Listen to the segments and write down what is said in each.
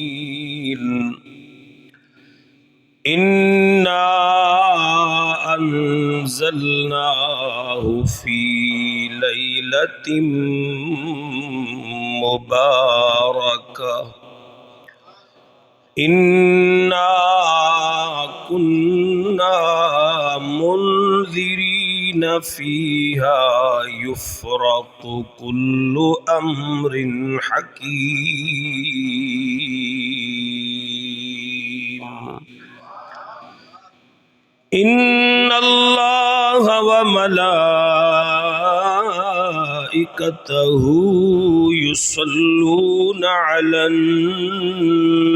بالمبين إنا أنزلناه في ليلة مباركة إنا كنا منذرين فيها يفرق كل أمر حكيم إن الله وملائكته يصلون على النبي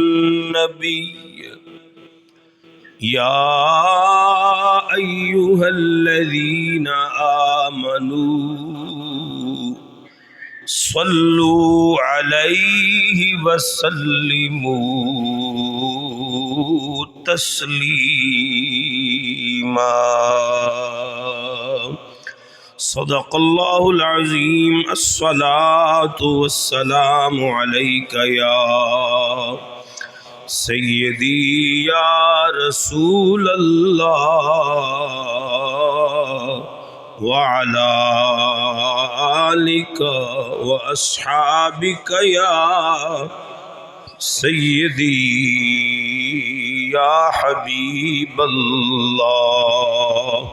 يا أيها الذين آمنوا صلوا عليه وسلموا تسليما صدق الله العظيم الصلاة والسلام عليك يا سيدي يا رسول الله وعلى آلك وأصحابك يا سيدي يا حبيب الله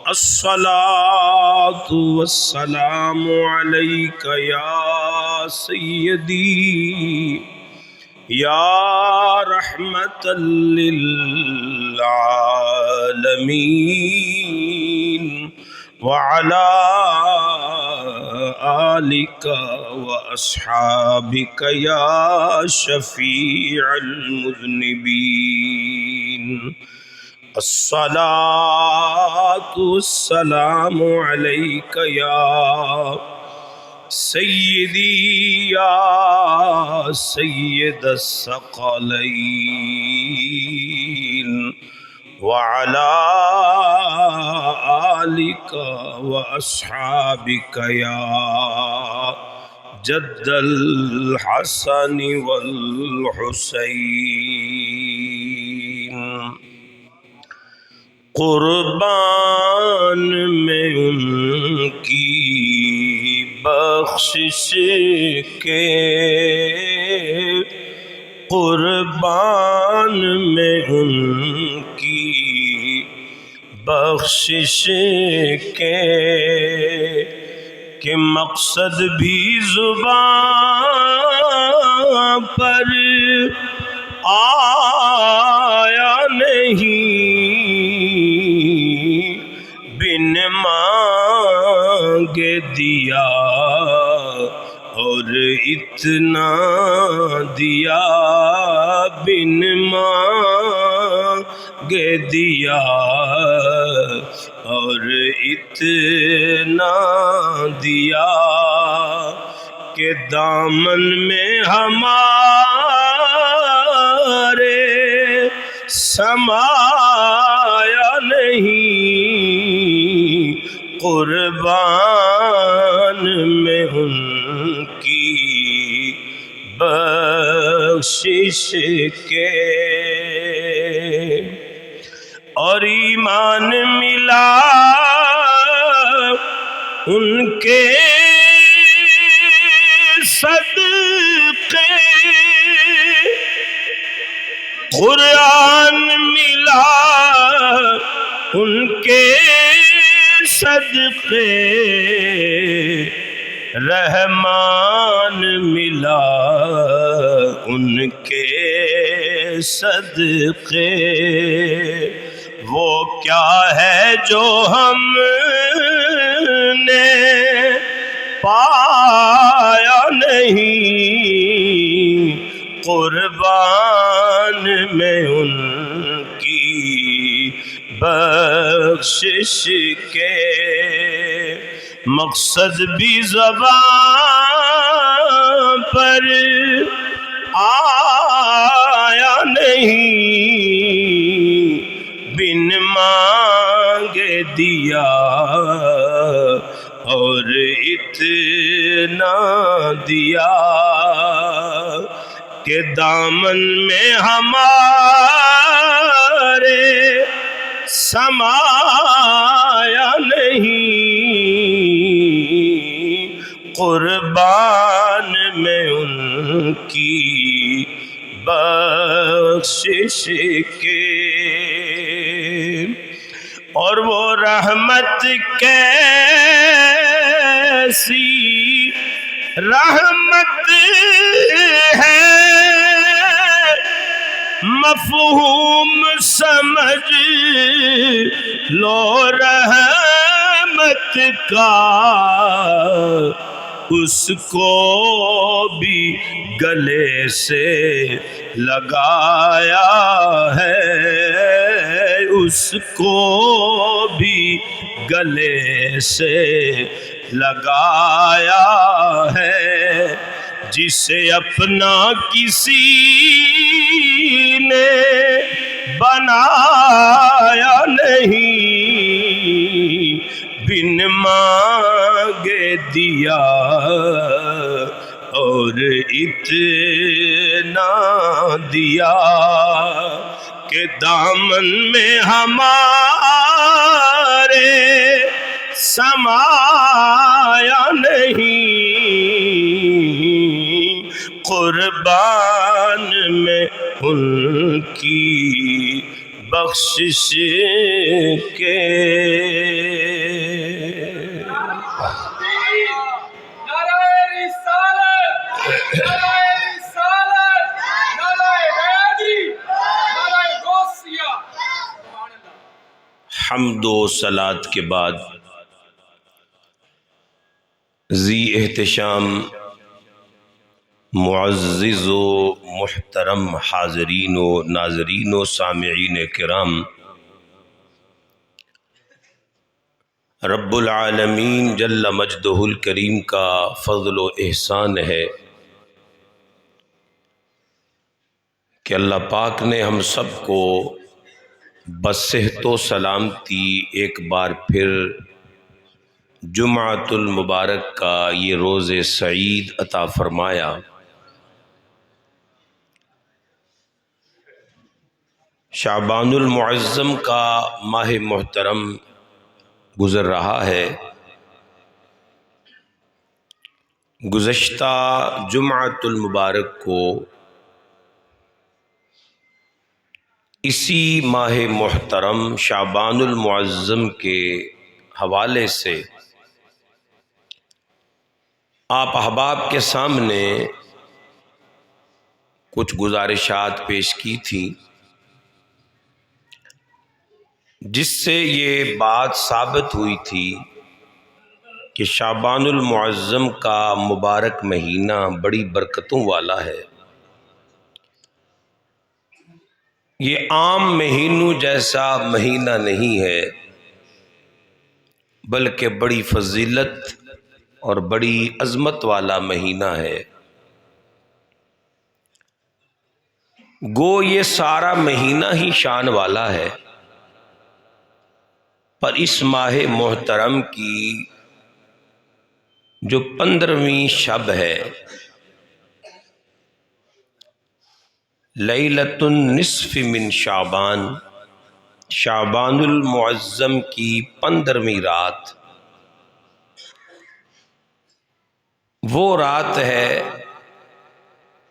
الصلاة والسلام عليك يا سيدي يا رحمة للعالمين وعلى آلك وأصحابك يا شفيع المذنبين الصلاة والسلام عليك يا سيدي يا سيد الثقلين وعلى آلك وأصحابك يا جد الحسن والحسين قربان میں ان کی بخشش کے قربان میں ان کی بخشش کے کہ مقصد بھی زبان پر آیا نہیں بن مانگے دیا اور اتنا دیا بن مانگے دیا اور اتنا دیا کہ دامن میں ہمارے سمایا نہیں قربان میں ان کی بخشش کے اور ایمان ملا ان کے صدقے قرآن ملا ان کے صدقے رحمان ملا ان کے صدقے وہ کیا ہے جو ہم نے پایا نہیں قربان میں ان کی بخشش کے مقصد بھی زبان پر آیا نہیں بن مانگے دیا اور اتنا نہ دیا کہ دامن میں ہمارے سمایا نہیں، قربان میں ان کی بخشش کے۔ اور وہ رحمت کیسی رحمت ہے، مفہوم سمجھ لو رحمت کا، اس کو بھی گلے سے لگایا ہے، اس کو بھی گلے سے لگایا ہے، جسے اپنا کسی نے بنایا نہیں، بن مانگے دیا اور اتنا دیا کہ دامن میں ہمارے سمایا نہیں، قربان میں ان کی بخشش کے۔ حمد و صلات کے بعد ذی احتشام معزز و محترم حاضرین و ناظرین و سامعین کرام، رب العالمین جل مجدہ الکریم کا فضل و احسان ہے کہ اللہ پاک نے ہم سب کو بصحت و سلامتی ایک بار پھر جمعۃ المبارک کا یہ روز سعید عطا فرمایا۔ شعبان المعظم کا ماہ محترم گزر رہا ہے۔ گزشتہ جمعۃ المبارک کو اسی ماہ محترم شعبان المعظم کے حوالے سے آپ احباب کے سامنے کچھ گزارشات پیش کی تھی، جس سے یہ بات ثابت ہوئی تھی کہ شعبان المعظم کا مبارک مہینہ بڑی برکتوں والا ہے۔ یہ عام مہینوں جیسا مہینہ نہیں ہے، بلکہ بڑی فضیلت اور بڑی عظمت والا مہینہ ہے۔ گو یہ سارا مہینہ ہی شان والا ہے، پر اس ماہ محترم کی جو 15ویں شب ہے، لیلۃ النصف من شعبان، شعبان المعظم کی 15ویں رات، وہ رات ہے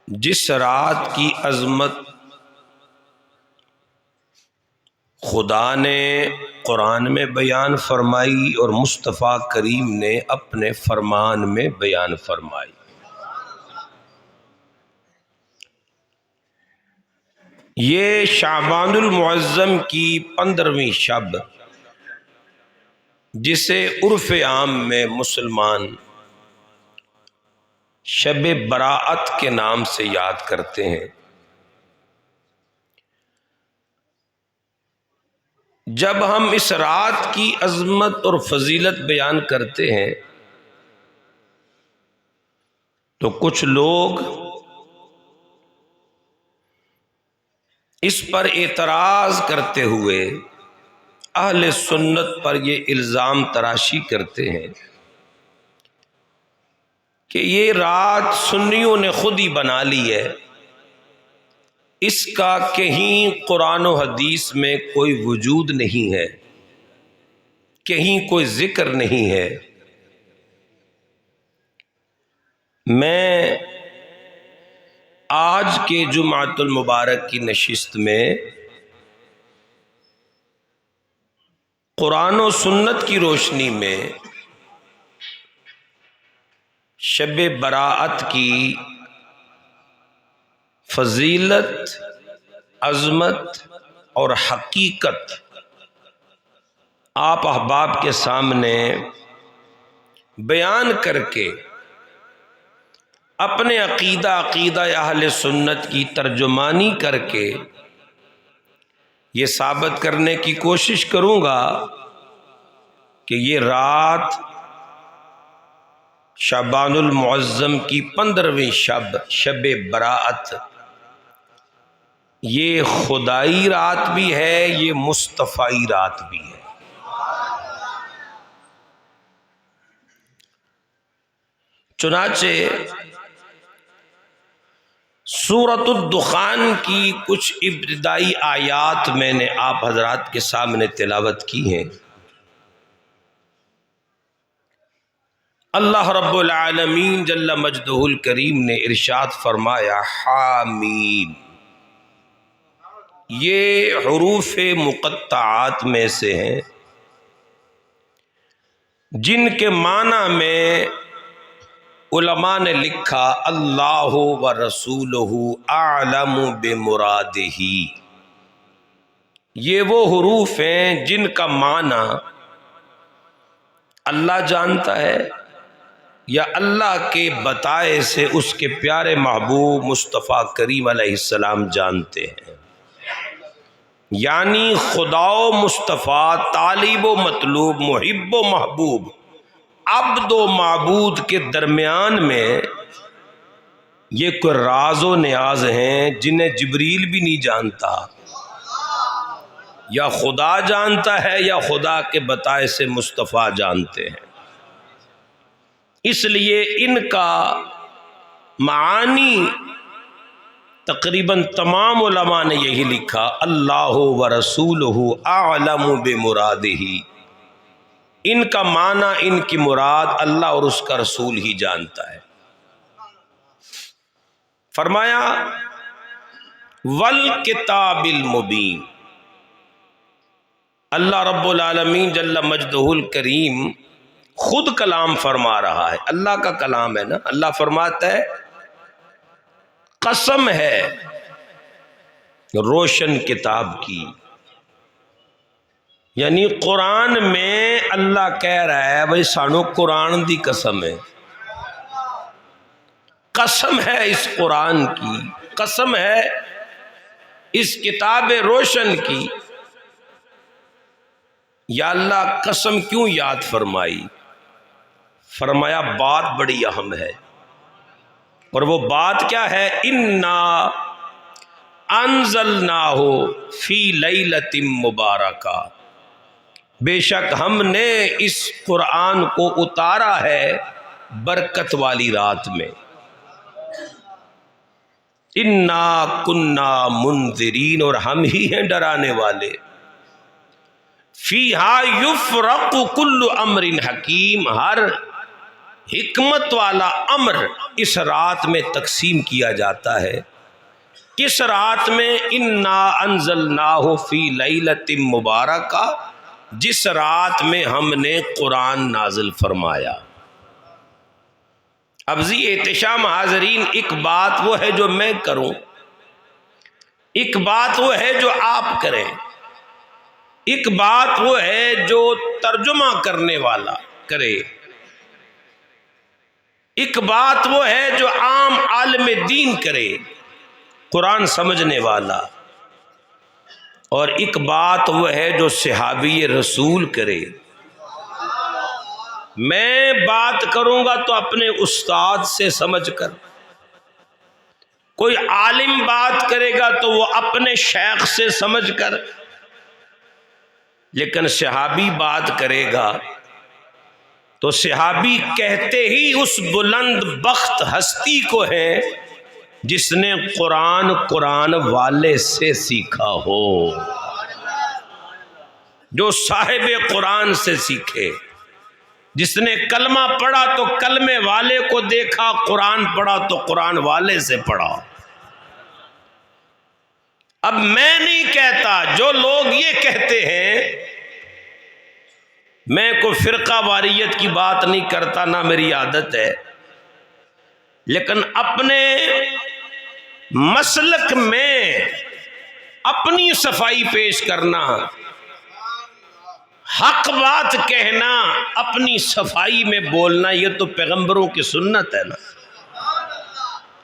جس رات کی عظمت خدا نے قرآن میں بیان فرمائی اور مصطفیٰ کریم نے اپنے فرمان میں بیان فرمائی۔ یہ شعبان المعظم کی 15ویں شب، جسے عرف عام میں مسلمان شب براءت کے نام سے یاد کرتے ہیں، جب ہم اس رات کی عظمت اور فضیلت بیان کرتے ہیں تو کچھ لوگ اس پر اعتراض کرتے ہوئے اہل سنت پر یہ الزام تراشی کرتے ہیں کہ یہ رات سنیوں نے خود ہی بنا لی ہے، اس کا کہیں قرآن و حدیث میں کوئی وجود نہیں ہے، کہیں کوئی ذکر نہیں ہے۔ میں آج کے جمعۃ المبارک کی نشست میں قرآن و سنت کی روشنی میں شب براءت کی فضیلت، عظمت اور حقیقت آپ احباب کے سامنے بیان کر کے اپنے عقیدہ اہل سنت کی ترجمانی کر کے یہ ثابت کرنے کی کوشش کروں گا کہ یہ رات شعبان المعظم کی 15ویں شب براءت، یہ خدائی رات بھی ہے، یہ مصطفی رات بھی ہے۔ چنانچہ سورۃ الدخان کی کچھ ابتدائی آیات میں نے آپ حضرات کے سامنے تلاوت کی ہیں۔ اللہ رب العالمین جل مجدہ الکریم نے ارشاد فرمایا حامیم، یہ حروف مقطعات میں سے ہیں جن کے معنی میں علماء نے لکھا اللہ و رسولہ اعلم بمرادہ، یہ وہ حروف ہیں جن کا معنی اللہ جانتا ہے یا اللہ کے بتائے سے اس کے پیارے محبوب مصطفیٰ کریم علیہ السلام جانتے ہیں۔ یعنی خدا و مصطفیٰ، طالب و مطلوب، محب و محبوب، عبد و معبود کے درمیان میں یہ کوئی راز و نیاز ہیں جنہیں جبریل بھی نہیں جانتا، یا خدا جانتا ہے یا خدا کے بتائے سے مصطفیٰ جانتے ہیں۔ اس لیے ان کا معانی تقریباً تمام علماء نے یہی لکھا اللہ و رسولہ اعلم بمرادہ، ان کا معنی، ان کی مراد اللہ اور اس کا رسول ہی جانتا ہے۔ فرمایا والکتاب المبین، اللہ رب العالمین جل مجدہ الکریم خود کلام فرما رہا ہے، اللہ کا کلام ہے نا۔ اللہ فرماتا ہے قسم ہے روشن کتاب کی، یعنی قرآن میں اللہ کہہ رہا ہے بھائی سانو قرآن دی قسم ہے، قسم ہے اس قرآن کی، قسم ہے اس کتاب روشن کی۔ یا اللہ قسم کیوں یاد فرمائی؟ فرمایا بات بڑی اہم ہے، اور وہ بات کیا ہے؟ انا انزلناہ فی لیلۃ مبارکہ، بے شک ہم نے اس قرآن کو اتارا ہے برکت والی رات میں۔ انا کنا منذرین، اور ہم ہی ہیں ڈرانے والے۔ فیہا یفرق کل امر حکیم، ہر حکمت والا امر اس رات میں تقسیم کیا جاتا ہے۔ کس رات میں؟ انا انزلناہ فی لیلۃ مبارکہ، جس رات میں ہم نے قرآن نازل فرمایا۔ اب ذی احتشام حاضرین، ایک بات وہ ہے جو میں کروں، ایک بات وہ ہے جو آپ کریں، ایک بات وہ ہے جو ترجمہ کرنے والا کرے، ایک بات وہ ہے جو عام عالم دین کرے، قرآن سمجھنے والا، اور ایک بات وہ ہے جو صحابی رسول کرے۔ میں بات کروں گا تو اپنے استاد سے سمجھ کر، کوئی عالم بات کرے گا تو وہ اپنے شیخ سے سمجھ کر، لیکن صحابی بات کرے گا تو صحابی کہتے ہی اس بلند بخت ہستی کو ہے جس نے قرآن والے سے سیکھا ہو، جو صاحب قرآن سے سیکھے، جس نے کلمہ پڑھا تو کلمے والے کو دیکھا، قرآن پڑھا تو قرآن والے سے پڑھا۔ اب میں نہیں کہتا، جو لوگ یہ کہتے ہیں، میں کوئی فرقہ واریت کی بات نہیں کرتا، نہ میری عادت ہے، لیکن اپنے مسلک میں اپنی صفائی پیش کرنا، حق بات کہنا، اپنی صفائی میں بولنا، یہ تو پیغمبروں کی سنت ہے نا۔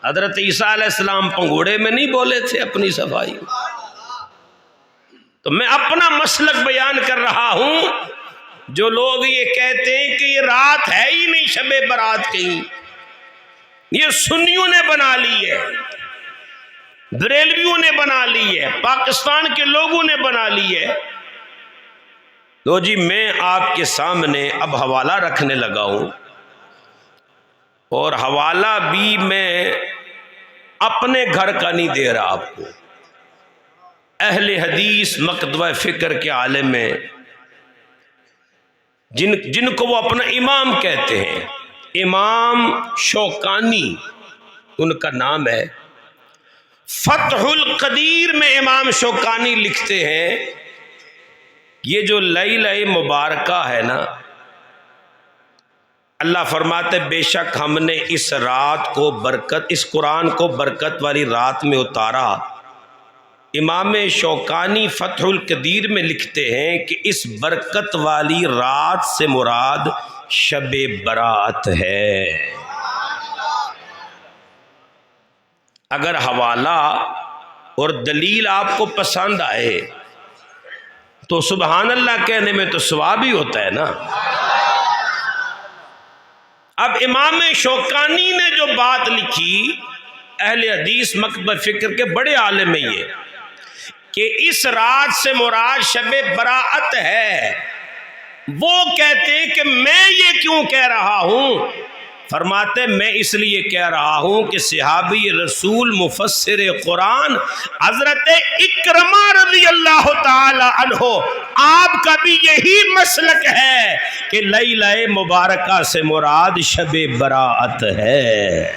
حضرت عیسیٰ علیہ السلام پنگوڑے میں نہیں بولے تھے اپنی صفائی؟ تو میں اپنا مسلک بیان کر رہا ہوں۔ جو لوگ یہ کہتے ہیں کہ یہ رات ہے ہی نہیں شب برات کی، یہ سنیوں نے بنا لی ہے، بریلویوں نے بنا لی ہے، پاکستان کے لوگوں نے بنا لی ہے۔ تو جی میں آپ کے سامنے اب حوالہ رکھنے لگا ہوں، اور حوالہ بھی میں اپنے گھر کا نہیں دے رہا آپ کو، اہل حدیث مکتبہ فکر کے عالم میں جن کو وہ اپنا امام کہتے ہیں، امام شوکانی ان کا نام ہے۔ فتح القدیر میں امام شوکانی لکھتے ہیں، یہ جو لیلہ مبارکہ ہے نا، اللہ فرماتے بے شک ہم نے اس رات کو برکت، اس قرآن کو برکت والی رات میں اتارا۔ امام شوکانی فتح القدیر میں لکھتے ہیں کہ اس برکت والی رات سے مراد شب برات ہے۔ اگر حوالہ اور دلیل آپ کو پسند آئے تو سبحان اللہ کہنے میں تو ثواب ہی ہوتا ہے نا۔ اب امام شوکانی نے جو بات لکھی، اہل حدیث مکتبہ فکر کے بڑے عالم ہیں یہ، کہ اس رات سے مراد شب براءت ہے، وہ کہتے ہیں کہ میں یہ کیوں کہہ رہا ہوں؟ فرماتے میں اس لیے کہہ رہا ہوں کہ صحابی رسول مفسر قرآن حضرت اکرمہ رضی اللہ تعالی عنہ، آپ کا بھی یہی مسلک ہے کہ لیلہ مبارکہ سے مراد شب براءت ہے۔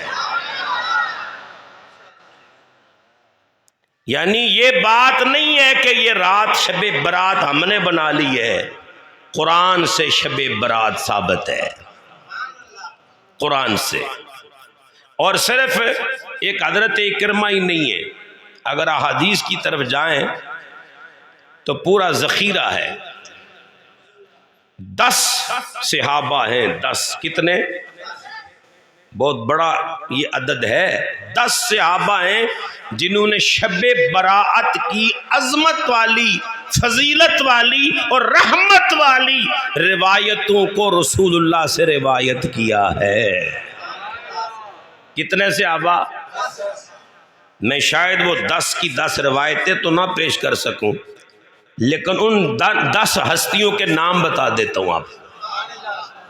یعنی یہ بات نہیں ہے کہ یہ رات شب برات ہم نے بنا لی ہے، قرآن سے شب برات ثابت ہے، قرآن سے۔ اور صرف ایک حضرت اکرمہ ہی نہیں ہے، اگر احادیث کی طرف جائیں تو پورا ذخیرہ ہے، 10 صحابہ ہیں، 10 کتنے؟ بہت بڑا یہ عدد ہے، 10 صحابہ ہیں جنہوں نے شب براءت کی عظمت والی، فضیلت والی اور رحمت والی روایتوں کو رسول اللہ سے روایت کیا ہے۔ کتنے صحابہ؟ میں شاید وہ 10 کی 10 روایتیں تو نہ پیش کر سکوں، لیکن ان 10 ہستیوں کے نام بتا دیتا ہوں آپ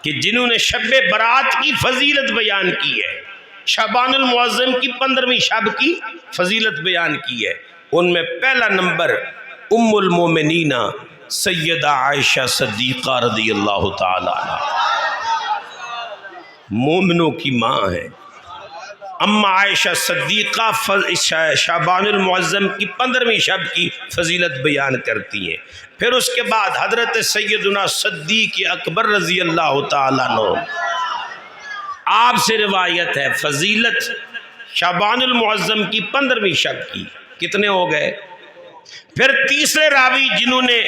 کہ جنہوں نے شب برات کی فضیلت بیان کی ہے، شعبان المعظم کی 15ویں شب کی فضیلت بیان کی ہے۔ ان میں پہلا نمبر ام المومنین سیدہ عائشہ صدیقہ رضی اللہ تعالی عنہ، مومنوں کی ماں ہے۔ اما عائشہ صدیقہ شعبان المعظم کی 15ویں شب کی فضیلت بیان کرتی ہیں۔ پھر اس کے بعد حضرت سیدنا صدیق اکبر رضی اللہ تعالیٰ عنہ، آپ سے روایت ہے فضیلت شعبان المعظم کی 15ویں شب کی۔ کتنے ہو گئے؟ پھر تیسرے راوی جنہوں نے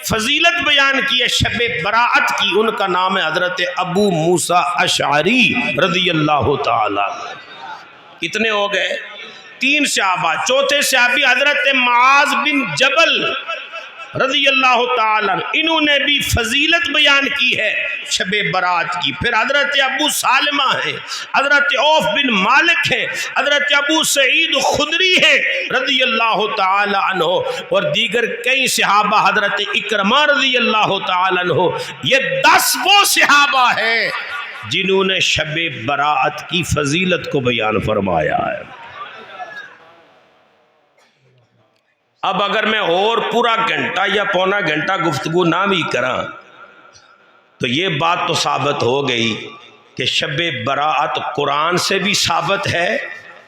فضیلت بیان کی ہے شب براءت کی، ان کا نام ہے حضرت ابو موسیٰ اشعری رضی اللہ تعالیٰ عنہ۔ کتنے ہو گئے؟ 3 صحابہ۔ چوتھے صحابی حضرت معاذ بن جبل رضی اللہ تعالیٰ انہوں نے بھی فضیلت بیان کی ہے شب برات کی. پھر حضرت ابو سالمہ ہیں، حضرت عوف بن مالک ہیں، حضرت ابو سعید خدری ہیں رضی اللہ تعالیٰ عنہ، اور دیگر کئی صحابہ، حضرت اکرمہ رضی اللہ تعالیٰ عنہ. یہ 10 وہ صحابہ ہیں جنہوں نے شب برات کی فضیلت کو بیان فرمایا ہے. اب اگر میں اور پورا گھنٹہ یا پونا گھنٹہ گفتگو نہ بھی کراں تو یہ بات تو ثابت ہو گئی کہ شب برات قرآن سے بھی ثابت ہے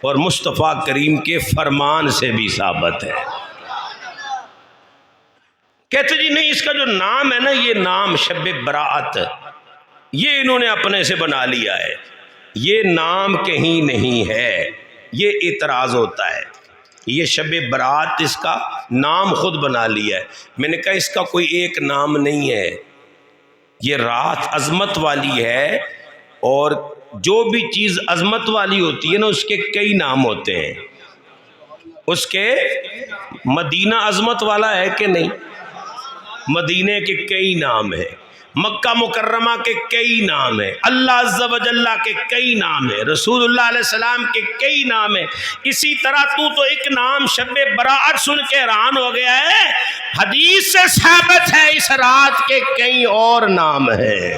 اور مصطفیٰ کریم کے فرمان سے بھی ثابت ہے. کہتے جی نہیں، اس کا جو نام ہے نا، یہ نام شب برات یہ انہوں نے اپنے سے بنا لیا ہے، یہ نام کہیں نہیں ہے. یہ اعتراض ہوتا ہے، یہ شب برات اس کا نام خود بنا لیا ہے. میں نے کہا اس کا کوئی ایک نام نہیں ہے، یہ رات عظمت والی ہے، اور جو بھی چیز عظمت والی ہوتی ہے نا اس کے کئی نام ہوتے ہیں. اس کے مدینہ عظمت والا ہے کہ نہیں؟ مدینے کے کئی نام ہیں، مکہ مکرمہ کے کئی نام ہیں، اللہ عز و جل کے کئی نام ہیں، رسول اللہ علیہ السلام کے کئی نام ہیں. اسی طرح تو ایک نام شب برات سن کے حیران ہو گیا ہے، حدیث سے ثابت ہے اس رات کے کئی اور نام ہیں.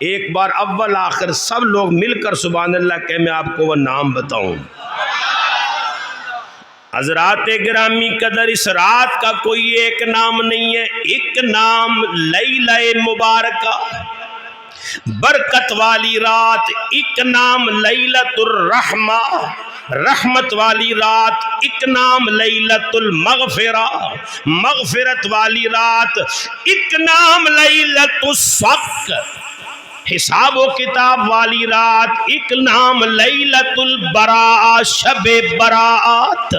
ایک بار اول آخر سب لوگ مل کر سبحان اللہ کہ میں آپ کو وہ نام بتاؤں. حضرات گرامی قدر، اس رات کا کوئی ایک نام نہیں ہے. ایک نام لیلہ مبارکہ، برکت والی رات. ایک نام لیلۃ الرحمہ، رحمت والی رات. ایک نام لیلۃ المغفرہ، مغفرت والی رات. ایک نام لیلۃ الصفق، حساب و کتاب والی رات. ایک نام لیلۃ البراء، شب براءت.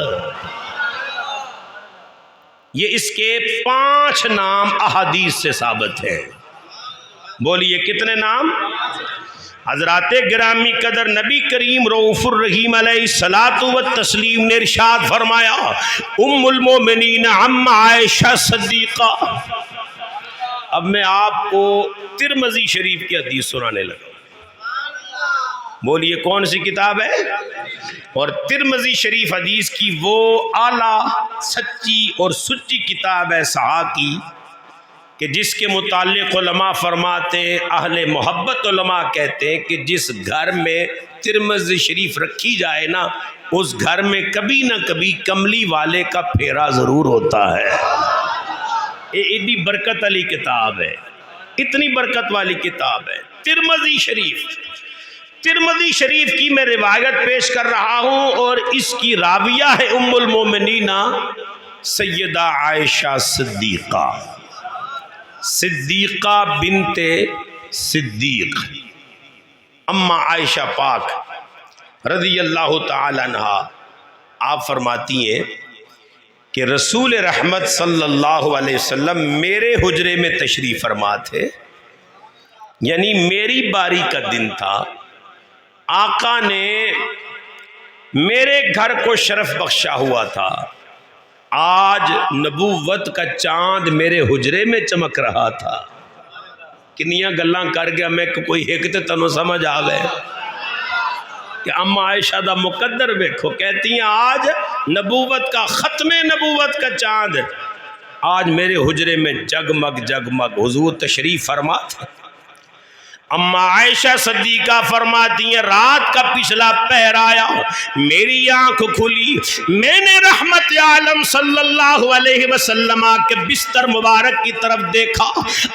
یہ اس کے 5 نام احادیث سے ثابت ہیں. بولیے کتنے نام؟ حضرات گرامی قدر، نبی کریم رؤوف الرحیم علیہ الصلاۃ والتسلیم نے ارشاد فرمایا، ام المومنین عم عائشہ صدیقہ. اب میں آپ کو ترمذی شریف کی حدیث سنانے لگا. بولیے کون سی کتاب ہے؟ اور ترمذی شریف حدیث کی وہ اعلیٰ سچی اور سچی کتاب ہے صحاح کی کہ جس کے متعلق علماء فرماتے ہیں، اہل محبت علماء کہتے ہیں کہ جس گھر میں ترمذی شریف رکھی جائے نا، اس گھر میں کبھی نہ کبھی کملی والے کا پھیرا ضرور ہوتا ہے. اتنی برکت والی کتاب ہے، اتنی برکت والی کتاب ہے ترمذی شریف. ترمذی شریف کی میں روایت پیش کر رہا ہوں، اور اس کی راویہ ہے ام المومنین سیدہ عائشہ صدیقہ، صدیقہ بنت صدیق، اما عائشہ پاک رضی اللہ تعالی عنہ. آپ فرماتی ہیں کہ رسول رحمت صلی اللہ علیہ وسلم میرے حجرے میں تشریف فرما تھے، یعنی میری باری کا دن تھا. آقا نے میرے گھر کو شرف بخشا ہوا تھا. آج نبوت کا چاند میرے حجرے میں چمک رہا تھا. کنیاں گلاں کر گیا میں کوئی ایک تے تنو سمجھ آ گئے کہ اما عائشہ دا مقدر دیکھو. کہتی ہیں آج نبوت کا ختم نبوت کا چاند آج میرے حجرے میں جگمگ جگمگ حضور تشریف فرما تھے. اما عائشہ صدیقہ فرماتی ہیں رات کا پچھلا پہر آیا، میری آنکھ کھلی، میں نے رحمت عالم صلی اللہ علیہ وسلم کے بستر مبارک کی طرف دیکھا.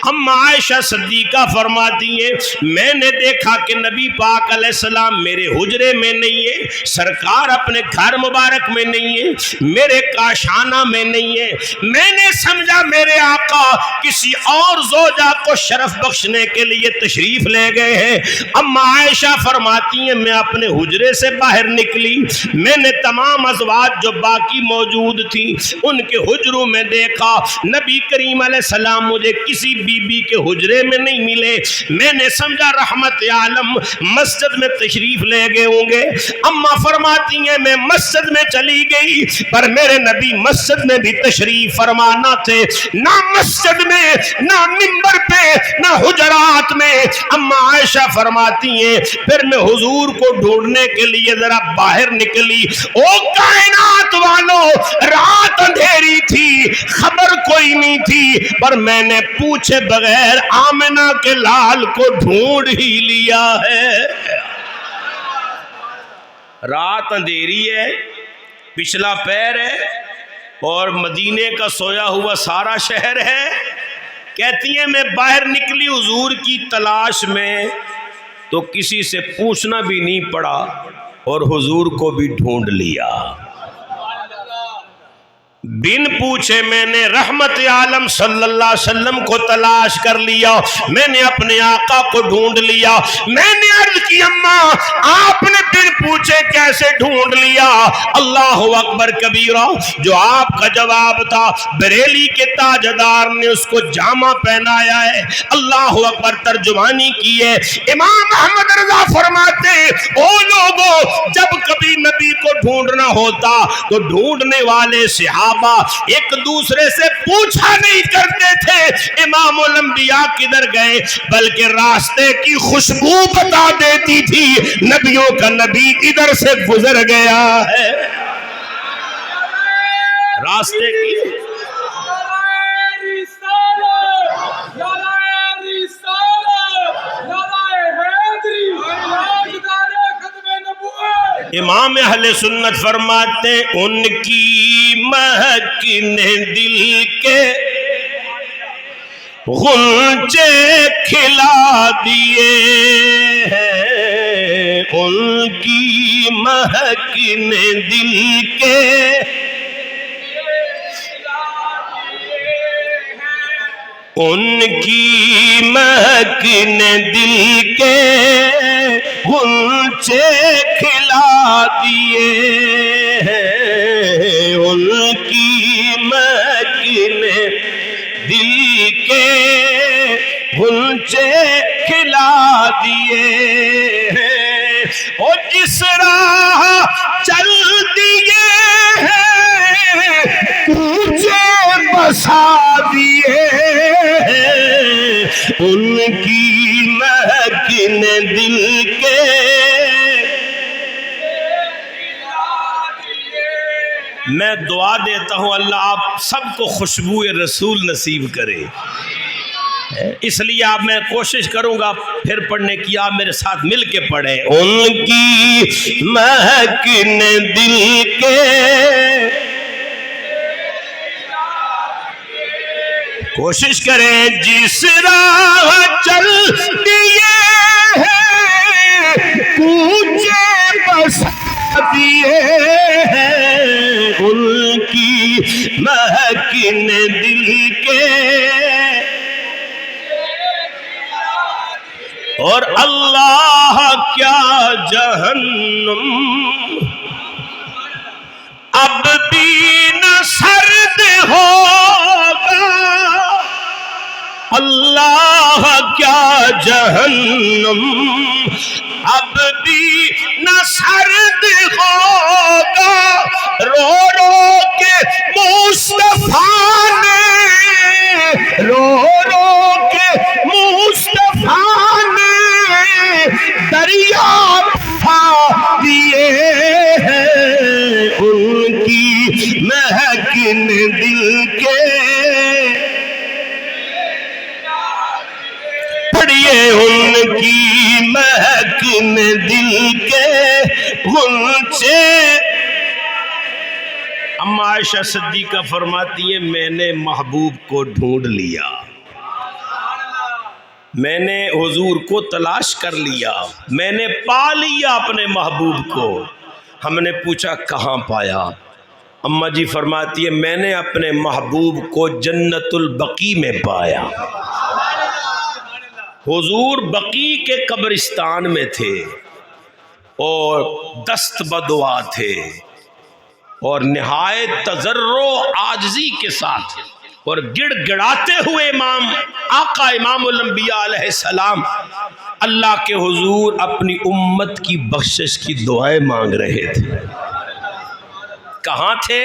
اما عائشہ صدیقہ فرماتی ہیں میں نے دیکھا کہ نبی پاک علیہ السلام میرے حجرے میں نہیں ہے، سرکار اپنے گھر مبارک میں نہیں ہے، میرے کاشانہ میں نہیں ہے. میں نے سمجھا میرے آقا کسی اور زوجہ کو شرف بخشنے کے لیے تشریف تشریف لے گئے ہیں۔ اما عائشہ فرماتی ہیں میں اپنے حجرے سے باہر نکلی، میں نے تمام ازواج جو باقی موجود تھی ان کے حجروں میں دیکھا، نبی کریم علیہ السلام مجھے کسی بی بی کے حجرے میں نہیں ملے۔ میں نے سمجھا رحمت عالم مسجد میں تشریف لے گئے ہوں گے۔ اما فرماتی ہیں میں مسجد میں چلی گئی، پر میرے نبی مسجد میں بھی تشریف فرمانا تھے، نہ مسجد میں، نہ منبر پہ، نہ حجرات میں۔ اما عائشہ فرماتی ہیں پھر میں حضور کو ڈھونڈنے کے لیے ذرا باہر نکلی۔ او کائنات والو، رات اندھیری تھی، خبر کوئی نہیں تھی، پر میں نے پوچھے بغیر آمنہ کے لال کو ڈھونڈ ہی لیا ہے۔ رات اندھیری ہے، پچھلا پیر ہے اور مدینے کا سویا ہوا سارا شہر ہے۔ کہتی ہیں میں باہر نکلی حضور کی تلاش میں تو کسی سے پوچھنا بھی نہیں پڑا اور حضور کو بھی ڈھونڈ لیا۔ بن پوچھے میں نے رحمت عالم صلی اللہ علیہ وسلم کو تلاش کر لیا، میں نے اپنے آقا کو ڈھونڈ لیا۔ میں نے عرض کی اماں آپ نے بن پوچھے کیسے ڈھونڈ لیا؟ اللہ اکبر کبیرہ، جو آپ کا جواب تھا بریلی کے تاجدار نے اس کو جامہ پہنایا ہے۔ اللہ اکبر ترجمانی کی ہے۔ امام احمد رضا فرماتے او لوگوں، جب کبھی نبی کو ڈھونڈنا ہوتا تو ڈھونڈنے والے صحابہ ایک دوسرے سے پوچھا نہیں کرتے تھے امام الانبیاء کدھر گئے، بلکہ راستے کی خوشبو بتا دیتی تھی نبیوں کا نبی ادھر سے گزر گیا ہے۔ راستے کی امام اہل سنت فرماتے ان کی مہک نے دل کے غنچے کھلا دیے ہیں، ان کی مہک نے دل کے ان کی مہک نے دل کے غنچے کھلا دیے ہیں، ان کی مہک نے دل کے غنچے کھلا دیے ہیں، اور جس راہ چل دیے ہیں کوچے بسا دیے ہیں، ان کی مہک نے دل کے میں دعا دیتا ہوں اللہ آپ سب کو خوشبو رسول نصیب کرے، اس لیے آپ میں کوشش کروں گا پھر پڑھنے کی، آپ میرے ساتھ مل کے پڑھیں۔ ان کی مہک نے دل کے کوشش کریں جس راہ چل دیے ہیں کوچے بسا دیے ہیں، ان کی مہک نے دل کے اور اللہ کیا جہنم اب بھی نہ سرد ہوگا، اللہ کیا جہنم اب بھی نہ سرد ہوگا، رو رو کے مصطفیٰ نے، رو رو کے مصطفیٰ نے دریا بہا دیے ہیں، ان کی مہک نے دل کے پڑھیے، ان کی مہک نے دل کے غنچے۔ اما عائشہ صدیقہ فرماتی ہیں میں نے محبوب کو ڈھونڈ لیا، میں نے حضور کو تلاش کر لیا، میں نے پا لیا اپنے محبوب کو۔ ہم نے پوچھا کہاں پایا؟ اما جی فرماتی ہے میں نے اپنے محبوب کو جنت البقیع میں پایا۔ حضور بقی کے قبرستان میں تھے اور دست بدعا تھے اور نہایت تضرع و عاجزی کے ساتھ اور گڑ گڑاتے ہوئے آقا امام الانبیاء علیہ السلام اللہ کے حضور اپنی امت کی بخشش کی دعائیں مانگ رہے تھے۔ کہاں تھے؟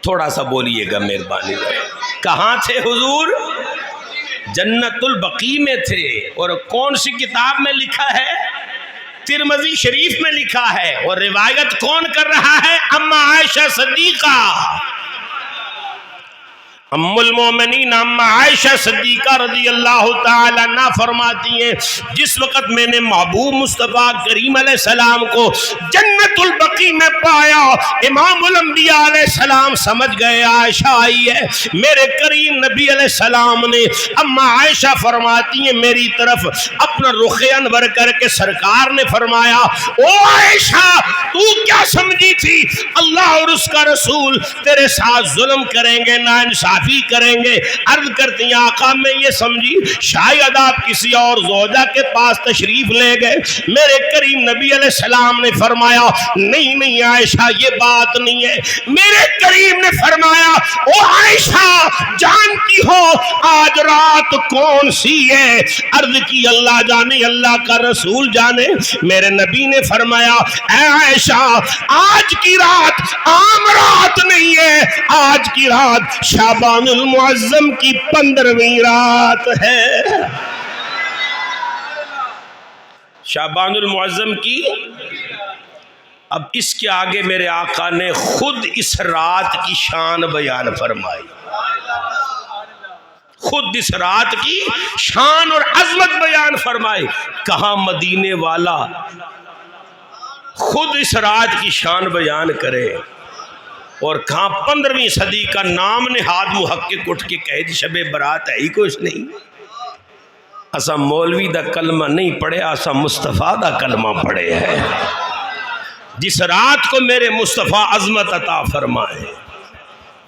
تھوڑا سا بولیے گا مہربانی، کہاں تھے حضور؟ جنت البقیع میں تھے۔ اور کون سی کتاب میں لکھا ہے؟ ترمذی شریف میں لکھا ہے۔ اور روایت کون کر رہا ہے؟ اما عائشہ صدیقہ، ام المومنین اما عائشہ صدیقہ رضی اللہ تعالی عنہ فرماتی ہیں جس وقت میں نے محبوب مصطفیٰ کریم علیہ السلام کو جنت البقیع میں پایا، امام الانبیاء علیہ السلام سمجھ گئے عائشہ آئی ہے۔ میرے کریم نبی علیہ السلام نے، اما عائشہ فرماتی ہیں، میری طرف اپنا رخ انور کر کے سرکار نے فرمایا، او عائشہ تو کیا سمجھی تھی اللہ اور اس کا رسول تیرے ساتھ ظلم کریں گے، ناانصافی کریں گے؟ عرض کرتی ہیں آقا میں یہ سمجھی شاید آپ کسی اور زوجہ کے پاس تشریف لے گئے۔ میرے کریم نبی علیہ السلام نے فرمایا نہیں نہیں عائشہ یہ بات نہیں ہے۔ میرے کریم نے فرمایا او عائشہ جانتی ہو آج رات کون سی ہے؟ عرض کی اللہ جانے اللہ کا رسول جانے۔ میرے نبی نے فرمایا اے عائشہ آج کی رات عام رات نہیں ہے، آج کی رات شعبان المعظم کی 15ویں رات ہے۔ شعبان المعظم کی، اب اس کے آگے میرے آقا نے خود اس رات کی شان بیان فرمائی، خود اس رات کی شان اور عظمت بیان فرمائی۔ کہاں مدینے والا خود اس رات کی شان بیان کرے، اور کہاں 15ویں صدی کا نام نہاد محقق اٹھ کے کہے شب برات ہے ہی کچھ نہیں۔ اسا مولوی دا کلمہ نہیں پڑھے، اسا مصطفیٰ دا کلمہ پڑھے ہے، جس رات کو میرے مصطفیٰ عظمت عطا فرمائے۔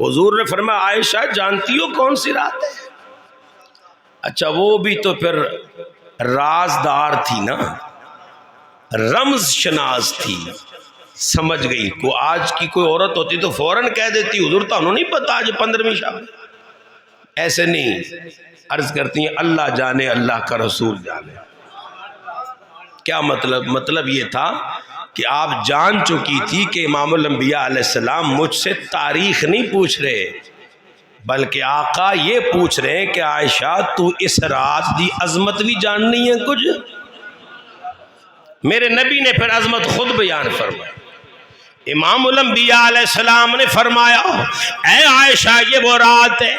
حضور نے فرمایا عائشہ جانتی ہو کون سی رات ہے؟ اچھا وہ بھی تو پھر رازدار تھی نا، رمز شناس تھی، سمجھ گئی۔ کو آج کی کوئی عورت ہوتی تو فوراً کہہ دیتی حضور تو انہوں نہیں پتا آج 15ویں شب، ایسے نہیں۔ عرض کرتی ہیں اللہ جانے اللہ کا رسول جانے۔ کیا مطلب؟ مطلب یہ تھا کہ آپ جان چکی تھی کہ امام الانبیاء علیہ السلام مجھ سے تاریخ نہیں پوچھ رہے، بلکہ آقا یہ پوچھ رہے ہیں کہ عائشہ تو اس رات دی عظمت بھی جاننی ہے کچھ؟ میرے نبی نے پھر عظمت خود بیان فرمائی۔ امام الانبیاء علیہ السلام نے فرمایا اے عائشہ یہ وہ رات ہے،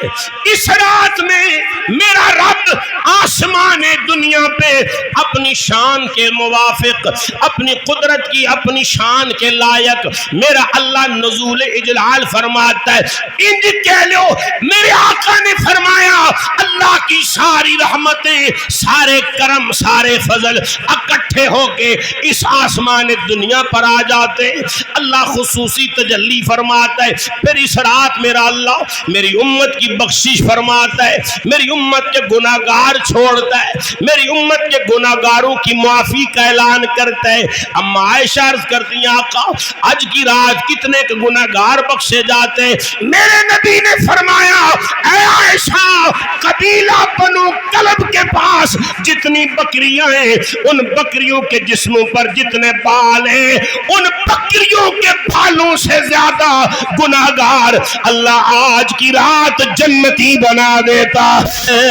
اس رات میں میرا رب آسمان دنیا پہ اپنی شان کے موافق، اپنی قدرت کی اپنی شان کے لائق میرا اللہ نزول اجلال فرماتا ہے۔ انج کہہ لو میرے آقا نے فرمایا اللہ کی ساری رحمتیں، سارے کرم، سارے فضل اکٹھے ہو کے اس آسمان دنیا پر آ جاتے۔ اللہ خصوصی تجلی فرماتا ہے، پھر اس رات میرا اللہ میری امت کی بخشش فرماتا ہے، میری امت کے گناہگار چھوڑتا ہے، میری امت کے گناہگاروں کی معافی کا اعلان کرتا ہے۔ اما عائشہ عرض کرتی ہیں آقا آج کی رات کتنے کے گناہگار بخشے جاتے ہیں؟ میرے نبی نے فرمایا اے عائشہ قبیلہ بنو کلب کے پاس جتنی بکریاں ہیں ان بکریوں کے جسموں پر جتنے بال ہیں ان بکریوں کے بالوں سے زیادہ گناہگار اللہ آج کی رات جنتی بنا دیتا ہے۔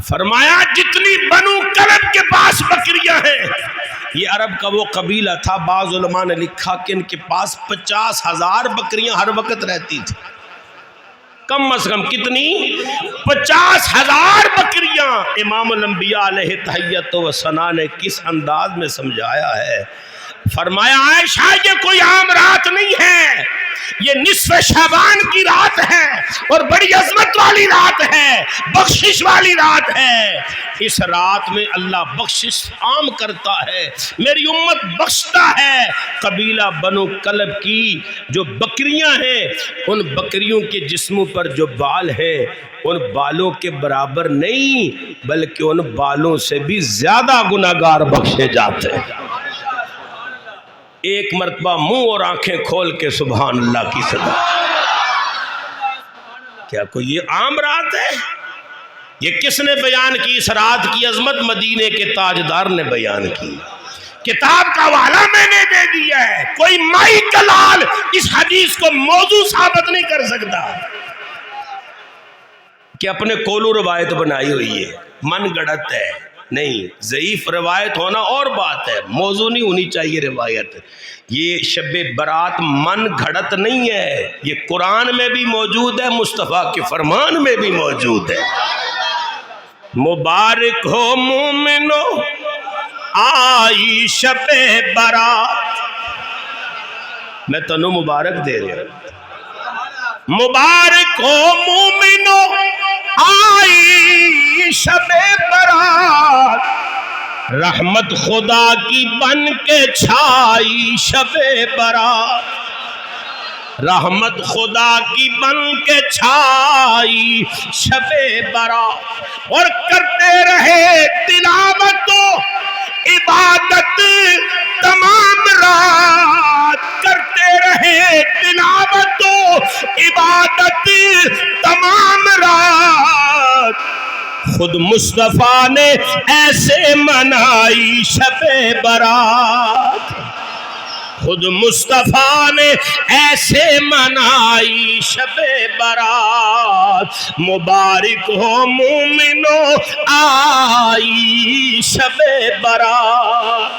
فرمایا جتنی بنو کلب کے پاس بکریاں ہیں، یہ عرب کا وہ قبیلہ تھا، بعض علماء نے لکھا کہ ان کے پاس 50,000 بکریاں ہر وقت رہتی تھی، کم از کم کتنی؟ 50,000 بکریاں۔ امام الانبیاء علیہ تحیت و ثنا نے کس انداز میں سمجھایا ہے، فرمایا عائشہ یہ کوئی عام رات نہیں ہے، یہ نصف شعبان کی رات ہے اور بڑی عظمت والی رات ہے، بخشش والی رات ہے۔ اس رات میں اللہ بخشش عام کرتا ہے، میری امت بخشتا ہے۔ قبیلہ بنو کلب کی جو بکریاں ہیں، ان بکریوں کے جسموں پر جو بال ہیں ان بالوں کے برابر نہیں بلکہ ان بالوں سے بھی زیادہ گناہگار بخشے جاتے ہیں۔ ایک مرتبہ منہ اور آنکھیں کھول کے سبحان اللہ کی صدا۔ کیا کوئی یہ عام رات ہے؟ یہ کس نے بیان کی اس رات کی عظمت؟ مدینے کے تاجدار نے بیان کی، کتاب کا حوالہ میں نے دے دیا ہے، کوئی مائی کلال اس حدیث کو موضوع ثابت نہیں کر سکتا کہ اپنے کولو روایت بنائی ہوئی ہے، من گڑت ہے، نہیں، ضعیف روایت ہونا اور بات ہے، موضوع نہیں ہونی چاہیے روایت۔ یہ شب برات من گھڑت نہیں ہے، یہ قرآن میں بھی موجود ہے، مصطفیٰ کے فرمان میں بھی موجود ہے۔ مبارک ہو مومنو آئی شب برات، میں تنو مبارک دے رہا ہوں، مبارک ہو مومنو آئی شب برات، رحمت خدا کی بن کے چھائی شب برات، رحمت خدا کی بن کے چھائی شب برات، اور کرتے رہے تلاوت و عبادت تمام رات، کرتے رہے تلاوت و عبادت تمام رات، خود مصطفیٰ نے ایسے منائی شب برات، خود مصطفیٰ نے ایسے منائی شب برات، مبارک ہو مومنو آئی شب برات۔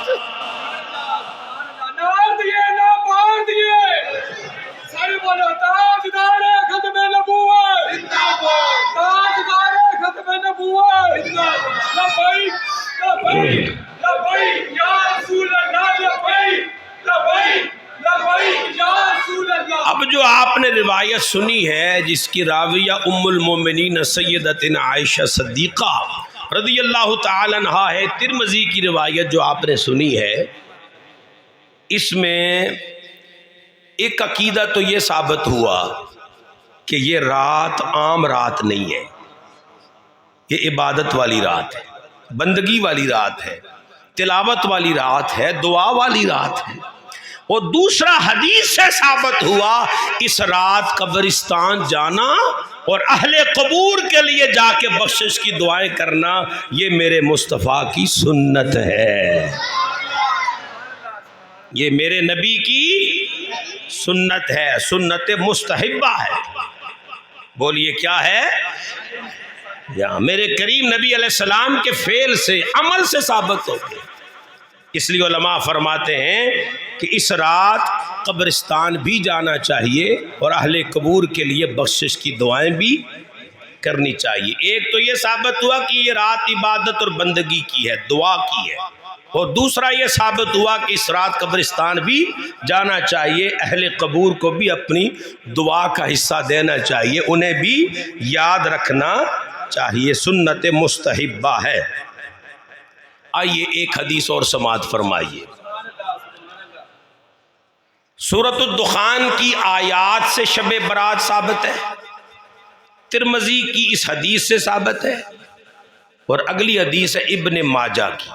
اب جو آپ نے روایت سنی ہے جس کی راویہ ام المومنین سیدتنا عائشہ صدیقہ رضی اللہ تعالی عنہا ہے، ترمذی کی روایت جو آپ نے سنی ہے، اس میں ایک عقیدہ تو یہ ثابت ہوا کہ یہ رات عام رات نہیں ہے، یہ عبادت والی رات ہے، بندگی والی رات ہے، تلاوت والی رات ہے، دعا والی رات ہے۔ اور دوسرا حدیث سے ثابت ہوا اس رات قبرستان جانا اور اہل قبور کے لیے جا کے بخشش کی دعائیں کرنا یہ میرے مصطفیٰ کی سنت ہے، یہ میرے نبی کی سنت ہے، سنت مستحبہ ہے۔ بولیے کیا ہے؟ یا میرے کریم نبی علیہ السلام کے فعل سے، عمل سے ثابت ہو گیا۔ اس لیے علماء فرماتے ہیں کہ اس رات قبرستان بھی جانا چاہیے اور اہل قبور کے لیے بخشش کی دعائیں بھی کرنی چاہیے۔ ایک تو یہ ثابت ہوا کہ یہ رات عبادت اور بندگی کی ہے، دعا کی ہے، اور دوسرا یہ ثابت ہوا کہ اس رات قبرستان بھی جانا چاہیے، اہل قبور کو بھی اپنی دعا کا حصہ دینا چاہیے، انہیں بھی یاد رکھنا چاہیے، سنت مستحبہ ہے۔ آئیے ایک حدیث اور سماعت فرمائیے۔ سورۃ الدخان کی آیات سے شب برات ثابت ہے، ترمذی کی اس حدیث سے ثابت ہے، اور اگلی حدیث ہے ابن ماجہ کی،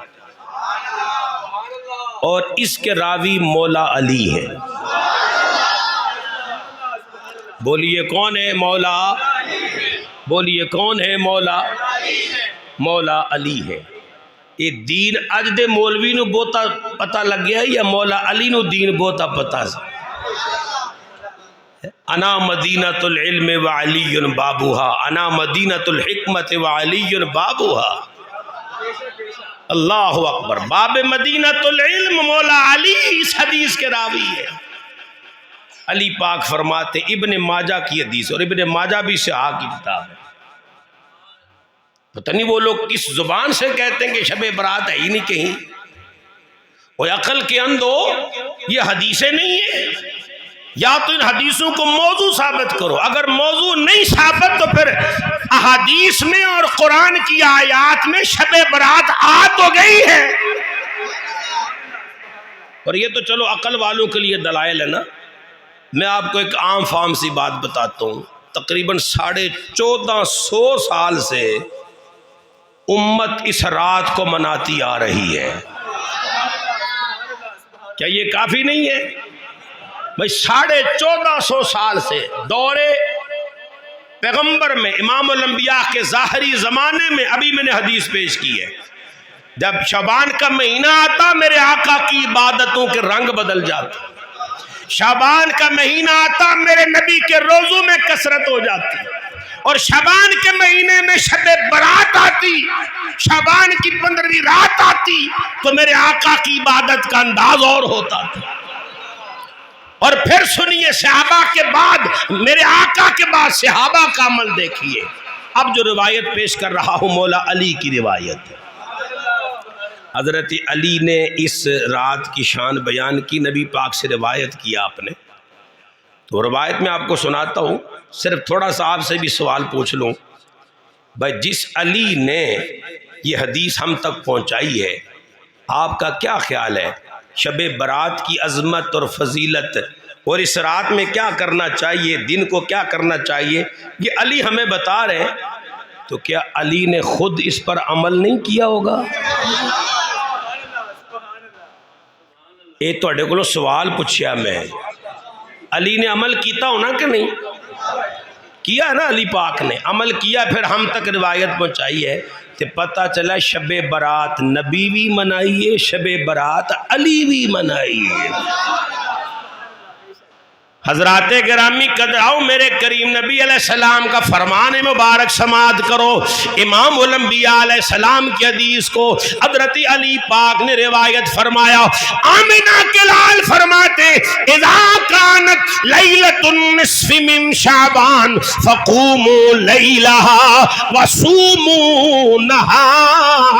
اور اس کے راوی مولا علی ہے۔ بولیے کون ہے مولا؟ بولیے کون ہے مولا؟ مولا علی ہے۔ یہ دین اج دے مولوی نو بہتا پتہ لگ گیا یا مولا علی نو دین بہتا پتہ سی؟ انا مدینۃ العلم وعلی بابها، انا مدینۃ الحکمت وعلی بابها۔ اللہ اکبر، باب مدینۃ العلم مولا علی اس حدیث کے راوی ہے۔ علی پاک فرماتے ابن ماجہ کی حدیث، اور ابن ماجہ بھی صحاح کی کتاب ہے۔ پتہ نہیں وہ لوگ کس زبان سے کہتے ہیں کہ شب برات ہے ہی نہیں کہیں، وہ عقل کے اندھو، یہ حدیثیں نہیں ہیں، یا تو ان حدیثوں کو موضوع ثابت کرو، اگر موضوع نہیں ثابت تو پھر احادیث میں اور قرآن کی آیات میں شب برات آ تو گئی ہے، اور یہ تو چلو عقل والوں کے لیے دلائل ہے نا۔ میں آپ کو ایک عام فام سی بات بتاتا ہوں، تقریباً 1450 سال سے امت اس رات کو مناتی آ رہی ہے، کیا یہ کافی نہیں ہے بھائی؟ 1450 سال سے دور پیغمبر میں، امام الانبیاء کے ظاہری زمانے میں، ابھی میں نے حدیث پیش کی ہے، جب شعبان کا مہینہ آتا میرے آقا کی عبادتوں کے رنگ بدل جاتے، شعبان کا مہینہ آتا میرے نبی کے روزوں میں کثرت ہو جاتی، اور شعبان کے مہینے میں شب برات آتی، شعبان کی 15ویں رات آتی تو میرے آقا کی عبادت کا انداز اور ہوتا تھا۔ اور پھر سنیے، صحابہ کے بعد، میرے آقا کے بعد صحابہ کا عمل دیکھیے۔ اب جو روایت پیش کر رہا ہوں مولا علی کی روایت ہے، حضرت علی نے اس رات کی شان بیان کی، نبی پاک سے روایت کیا آپ نے، تو روایت میں آپ کو سناتا ہوں، صرف تھوڑا سا آپ سے بھی سوال پوچھ لوں بھائی، جس علی نے یہ حدیث ہم تک پہنچائی ہے، آپ کا کیا خیال ہے شب برات کی عظمت اور فضیلت، اور اس رات میں کیا کرنا چاہیے، دن کو کیا کرنا چاہیے، یہ علی ہمیں بتا رہے ہیں، تو کیا علی نے خود اس پر عمل نہیں کیا ہوگا؟ یہ تواڈے کولوں سوال پوچھیا میں، علی نے عمل کیتا ہونا کہ نہیں کیا ہے نا؟ علی پاک نے عمل کیا، پھر ہم تک روایت پہنچائی ہے، تو پتہ چلا شب برات نبی بھی منائیے، شب برات علی بھی منائیے۔ حضرات گرامی قدر، آؤ میرے کریم نبی علیہ السلام کا فرمان مبارک سماعت کرو۔ امام الانبیاء علیہ السلام کی حدیث کو حضرت علی پاک نے روایت فرمایا، آمنہ کے لال فرماتے، اذا کانت لیلۃ النصف من شعبان فقوموا لیلہا وصوموا نہارہا۔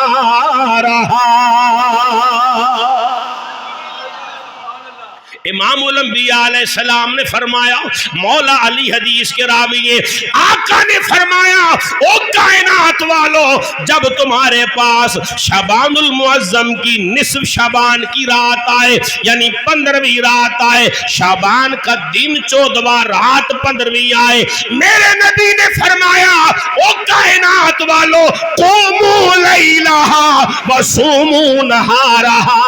امام الانبیاء علیہ السلام نے فرمایا، مولا علی حدیث کے راوی ہیں، آقا نے فرمایا، او کائنات والو، جب تمہارے پاس شعبان المعظم کی نصف شعبان کی رات آئے، یعنی 15ویں رات آئے، شعبان کا دن 14واں، رات 15ویں آئے، میرے نبی نے فرمایا، او کائنات والو، قوموا لیلہا وصوموا نہارہا،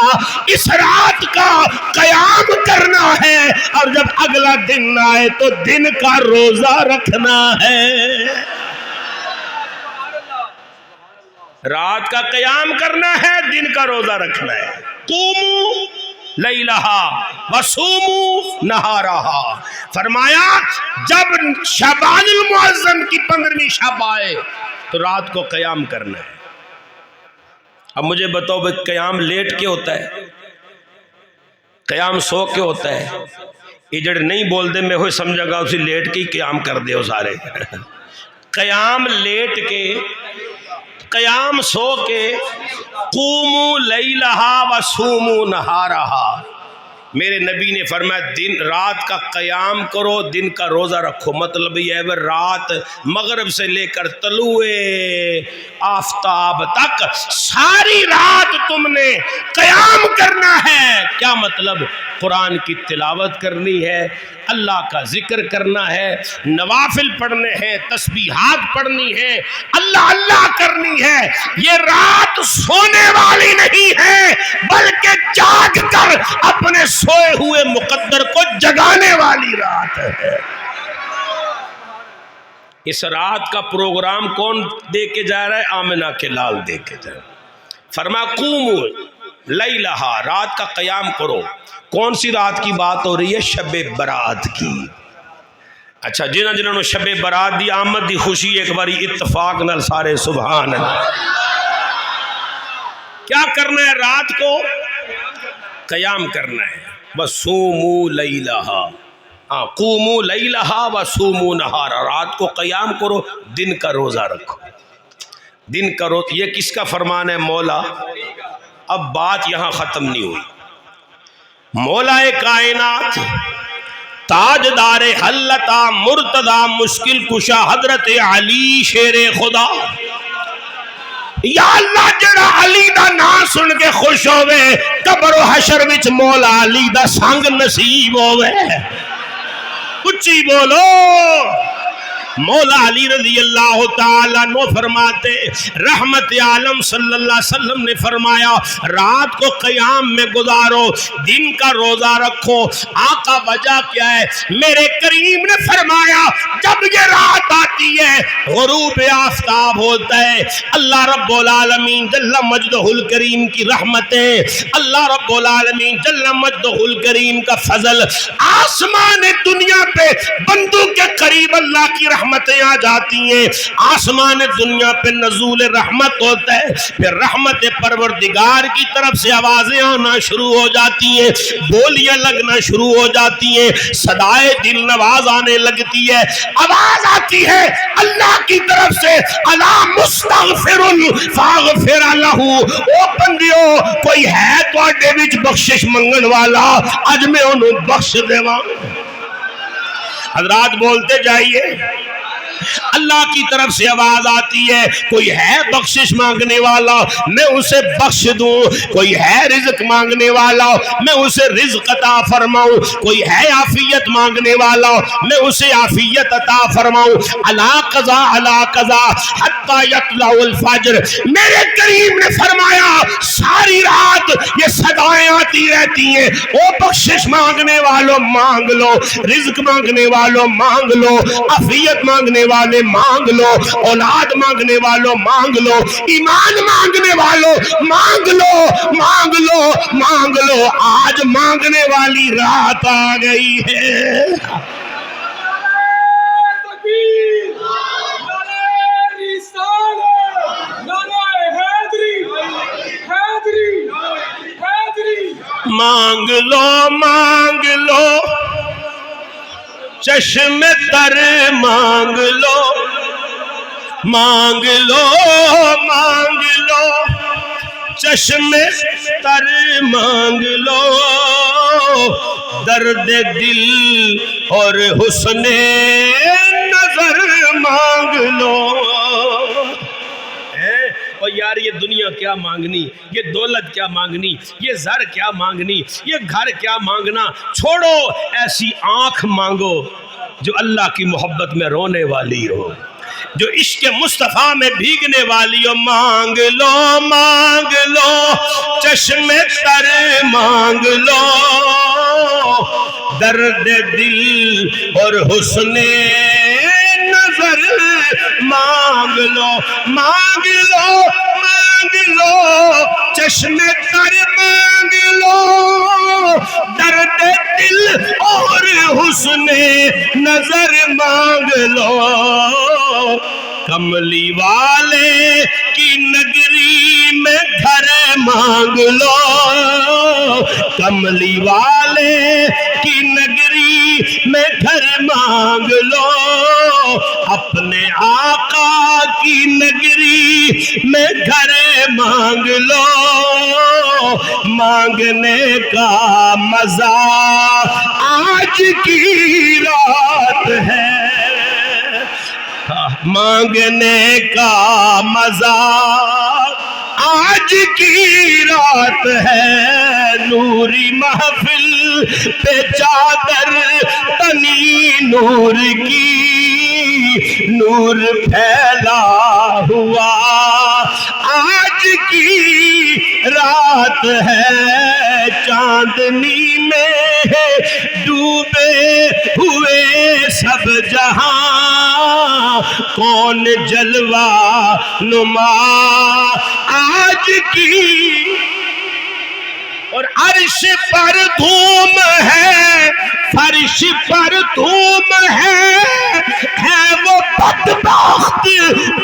اس رات کا قیام کرنا ہے، اور جب اگلا دن آئے تو دن کا روزہ رکھنا ہے۔ رات کا قیام کرنا ہے، دن کا روزہ رکھنا ہے۔ قوموا لیلہا وصوموا نہارہا، فرمایا جب شعبان المعظم کی 15ویں شب آئے تو رات کو قیام کرنا ہے۔ اب مجھے بتاؤ بھئی، قیام لیٹ کے ہوتا ہے، قیام سو کے ہوتا ہے؟ یہ جڑے نہیں بول دے میں ہوئی سمجھا گا اسی لیٹ کے ہی قیام کر دے ہو سارے۔ قیام لیٹ کے، قیام سو کے، قوموا لیلہا وصوموا نہارہا، میرے نبی نے فرمایا دن رات کا قیام کرو، دن کا روزہ رکھو۔ مطلب یہ ہے رات مغرب سے لے کر طلوع آفتاب تک ساری رات تم نے قیام کرنا ہے۔ کیا مطلب؟ قرآن کی تلاوت کرنی ہے، اللہ کا ذکر کرنا ہے، نوافل پڑھنے ہیں، تسبیحات پڑھنی ہے، اللہ اللہ کرنی ہے۔ یہ رات سونے والی نہیں ہے، بلکہ جاگ کر اپنے سوئے ہوئے مقدر کو جگانے والی رات ہے۔ اس رات کا پروگرام کون دے کے جا رہا ہے؟ آمنہ کے لال دے کے جا رہا ہے۔ فرمایا قوموا لیلہا، رات کا قیام کرو۔ کون سی رات کی بات ہو رہی ہے؟ شب برات کی۔ اچھا، جنہوں نے شب برات دی، آمد دی خوشی، ایک باری اتفاق نال سارے سبحان اللہ۔ کیا کرنا ہے؟ رات کو قیام کرنا ہے۔ وصوموا لیلہا، قوموا لیلہا وصوموا نہارہا، رات کو قیام کرو، دن کا روزہ رکھو۔ دن کا روزہ، یہ کس کا فرمان ہے؟ مولا۔ اب بات یہاں ختم نہیں ہوئی، مولا کائنات تاجدار حلتا مرتضی مشکل کشا حضرت علی شیر خدا، یا اللہ جڑا علی دا نام سن کے خوش ہوئے قبر و حشر وچ مولا علی دا سنگ نصیب ہوئے. اچھی بولو. مولا علی رضی اللہ تعالیٰ عنہ فرماتے رحمت عالم صلی اللہ علیہ وسلم نے فرمایا رات کو قیام میں گزارو دن کا روزہ رکھو. آقا وجہ کیا ہے؟ میرے کریم نے فرمایا جب یہ رات آتی ہے غروب آفتاب ہوتا ہے، اللہ رب العالمین جل مجدہ الکریم کی رحمتیں، اللہ رب العالمین جل مجدہ الکریم کا فضل، آسمان دنیا پہ بندوں کے قریب اللہ کی رحمتیں آ جاتی ہیں. آسمان دنیا پہ نزول رحمت ہوتا ہے، پھر رحمت پروردگار کی طرف سے آوازیں آنا شروع ہو جاتی ہیں، بولیاں لگنا شروع ہو جاتی ہیں، صدائے دل نواز آنے لگتی ہے. آواز آتی ہے اللہ کی طرف سے الا مستغفر فاغفر لہ، او بندیو کوئی ہے تواڈے وچ بخشش منگن والا، اج میں انہوں بخش دیواں. حضرات بولتے جائیے. اللہ کی طرف سے آواز آتی ہے کوئی ہے بخشش مانگنے والا میں اسے بخش دوں، کوئی ہے رزق مانگنے والا میں اسے رزق عطا فرماؤں، کوئی ہے عافیت مانگنے والا میں اسے عافیت عطا فرماؤں. الا قضا الا قضا حتی یطلع الفجر. میرے کریم نے فرمایا ساری رات یہ صدائیں آتی رہتی ہیں، او بخشش مانگنے والوں مانگ لو، رزق مانگنے والوں مانگ لو، عافیت مانگنے والے مانگ لو، اولاد مانگنے والوں مانگ لو، ایمان مانگنے والوں مانگ لو، مانگ لو، مانگ لو. آج مانگنے والی رات آ گئی ہے. مانگ لو مانگ لو چشم تر مانگ لو، مانگ لو مانگ لو چشم تر مانگ لو، درد دل اور حسن نظر مانگ لو. اور یار یہ دنیا کیا مانگنی، یہ دولت کیا مانگنی، یہ زر کیا مانگنی، یہ گھر کیا مانگنا. چھوڑو ایسی آنکھ مانگو جو اللہ کی محبت میں رونے والی ہو، جو عشق مصطفیٰ میں بھیگنے والی ہو. مانگ لو چشم تر مانگ لو، درد دل اور حسن نظر مانگ لو، مانگ لو مانگ لو چشم تر مانگ لو، درد دل اور حسن نظر مانگ لو. کملی والے کی نگری میں گھر مانگ لو، کملی والے کی نگری میں گھر مانگ لو، اپنے آقا کی نگری میں گھر مانگ لو. مانگنے کا مزہ آج کی رات ہے، مانگنے کا مزہ آج کی رات ہے. نوری محفل پہ چادر تنی نور کی، نور پھیلا ہوا آج کی رات ہے. چاندنی میں ڈوبے ہوئے سب جہاں، کون جلوہ نما آج کی. اور عرش پر دھوم ہے، فرش پر دھوم ہے وہ بدبخت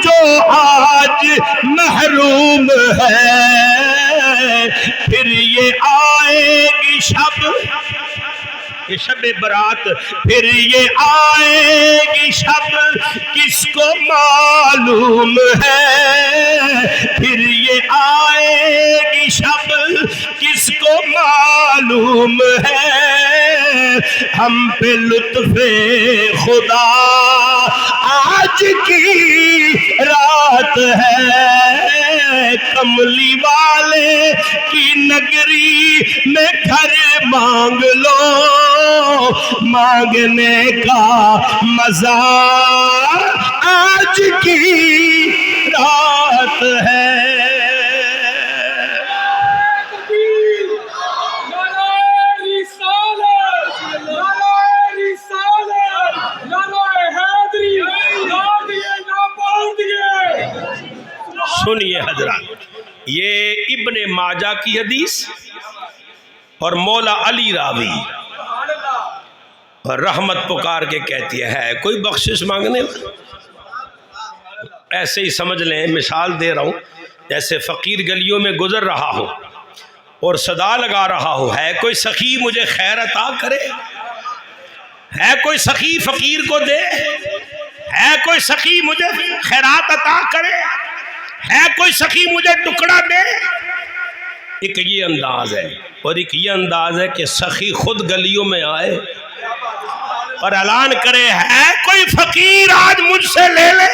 جو آج محروم ہے. پھر یہ آئے گی شب یہ شب برات، پھر یہ آئے گی شب کس کو معلوم ہے، پھر یہ آئے گی شب کس کو معلوم ہے، ہم پہ لطف خدا آج کی رات ہے، کملی والے کی نگری میں گھر مانگ لو، مانگنے کا مزہ آج کی رات ہے۔ سنیے حضرات، یہ ابن ماجہ کی حدیث اور مولا علی راوی اور رحمت پکار کے کہتی ہے کوئی بخشش مانگنے، ایسے ہی سمجھ لیں، مثال دے رہا ہوں، جیسے فقیر گلیوں میں گزر رہا ہو اور صدا لگا رہا ہو، ہے کوئی سخی مجھے خیر عطا کرے، ہے کوئی سخی فقیر کو دے، ہے کوئی سخی مجھے خیرات عطا کرے، ہے کوئی سخی مجھے ٹکڑا دے۔ ایک یہ انداز ہے، اور ایک یہ انداز ہے کہ سخی خود گلیوں میں آئے اور اعلان کرے ہے کوئی فقیر آج مجھ سے لے لے۔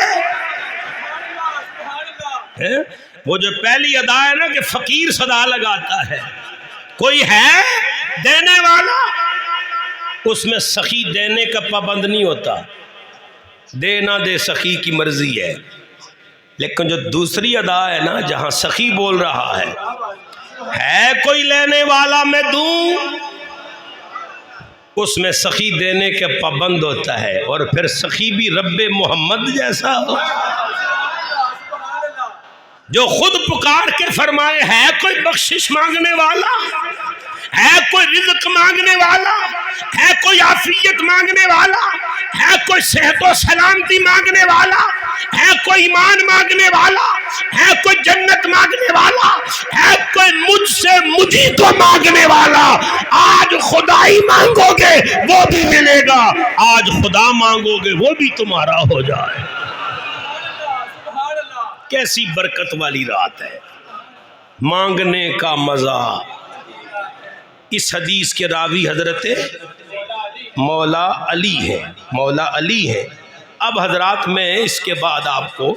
وہ جو پہلی ادا ہے نا کہ فقیر صدا لگاتا ہے، کوئی ہے دینے والا، اس میں سخی دینے کا پابند نہیں ہوتا، دے نہ دے سخی کی مرضی ہے۔ لیکن جو دوسری ادا ہے نا جہاں سخی بول رہا ہے کوئی لینے والا میں دوں، اس میں سخی دینے کے پابند ہوتا ہے، اور پھر سخی بھی رب محمد جیسا ہو جو خود پکار کے فرمائے ہے کوئی بخشش مانگنے والا، ہے کوئی رزق مانگنے والا، ہے کوئی عافیت مانگنے والا، ہے کوئی صحت و سلامتی مانگنے والا، ہے کوئی ایمان مانگنے والا، ہے کوئی جنت مانگنے والا، ہے کوئی مجھ سے مجھے کو مانگنے والا۔ آج خدائی مانگو گے وہ بھی ملے گا، آج خدا مانگو گے وہ بھی تمہارا ہو جائے۔ کیسی برکت والی رات ہے، مانگنے کا مزہ۔ اس حدیث کے راوی حضرت مولا علی ہے، مولا علی ہے۔ اب حضرات میں اس کے بعد آپ کو،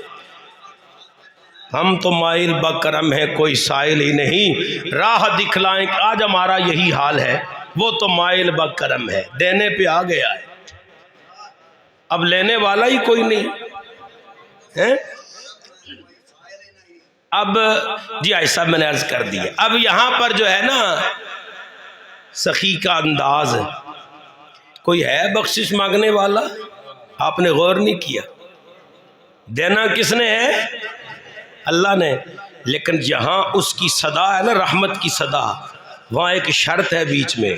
ہم تو مائل بکرم ہے کوئی سائل ہی نہیں، راہ دکھلائیں، آج ہمارا یہی حال ہے، وہ تو مائل بکرم ہے، دینے پہ آ گیا ہے، اب لینے والا ہی کوئی نہیں ہے۔ اب جی ایسا میں نے عرض کر دیا، اب یہاں پر جو ہے نا سخی کا انداز ہے، کوئی ہے بخشش مانگنے والا، آپ نے غور نہیں کیا، دینا کس نے ہے؟ اللہ نے۔ لیکن جہاں اس کی صدا ہے نا رحمت کی صدا، وہاں ایک شرط ہے بیچ میں،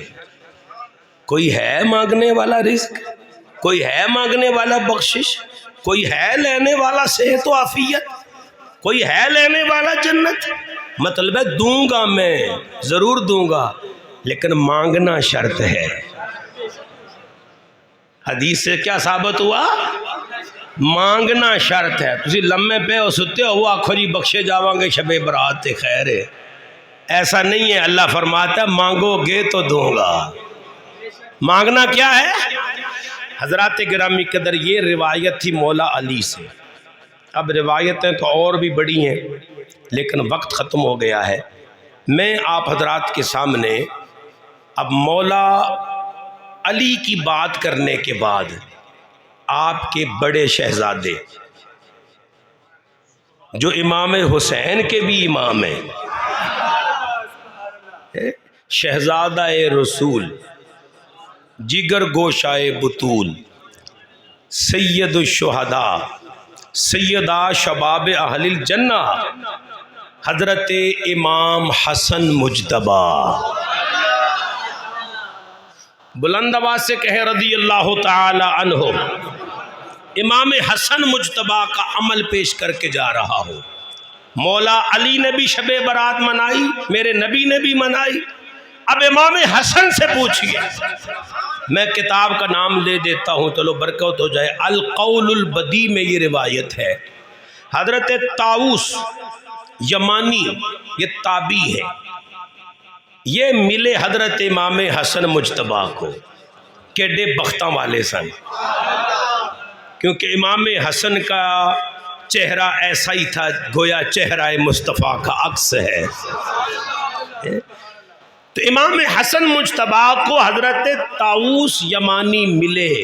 کوئی ہے مانگنے والا رزق، کوئی ہے مانگنے والا بخشش، کوئی ہے لینے والا صحت و عافیت، کوئی ہے لینے والا جنت۔ مطلب ہے دوں گا، میں ضرور دوں گا، لیکن مانگنا شرط ہے۔ حدیث سے کیا ثابت ہوا؟ مانگنا شرط ہے۔ تسی لمحے پہ ہو ستے ہو وہ آخو جی بخشے جاواں گے شب برات خیر ہے، ایسا نہیں ہے۔ اللہ فرماتا ہے مانگو گے تو دوں گا۔ مانگنا کیا ہے؟ حضرات گرامی قدر یہ روایت تھی مولا علی سے۔ اب روایتیں تو اور بھی بڑی ہیں لیکن وقت ختم ہو گیا ہے، میں آپ حضرات کے سامنے اب مولا علی کی بات کرنے کے بعد آپ کے بڑے شہزادے جو امام حسین کے بھی امام ہیں، شہزادہ رسول، جگر گوشائے بطول، سید الشہداء، سیدہ شباب اہل الجنہ، حضرت امام حسن مجتبی، بلند آواز سے کہیں رضی اللہ تعالی عنہ۔ امام حسن مجتبی کا عمل پیش کر کے جا رہا ہوں۔ مولا علی نے بھی شب برات منائی، میرے نبی نے بھی منائی، اب امام حسن سے پوچھئے میں کتاب کا نام لے دیتا ہوں، چلو برکت ہو جائے۔ القول البدی میں یہ روایت ہے، حضرت طاؤس یمانی، یہ تابعی ہے، یہ ملے حضرت امام حسن مجتبیٰ کو، کیڈے بختاں والے سن، کیونکہ امام حسن کا چہرہ ایسا ہی تھا گویا چہرہ مصطفیٰ کا عکس ہے۔ تو امام حسن مجتبیٰ کو حضرت طاؤس یمانی ملے،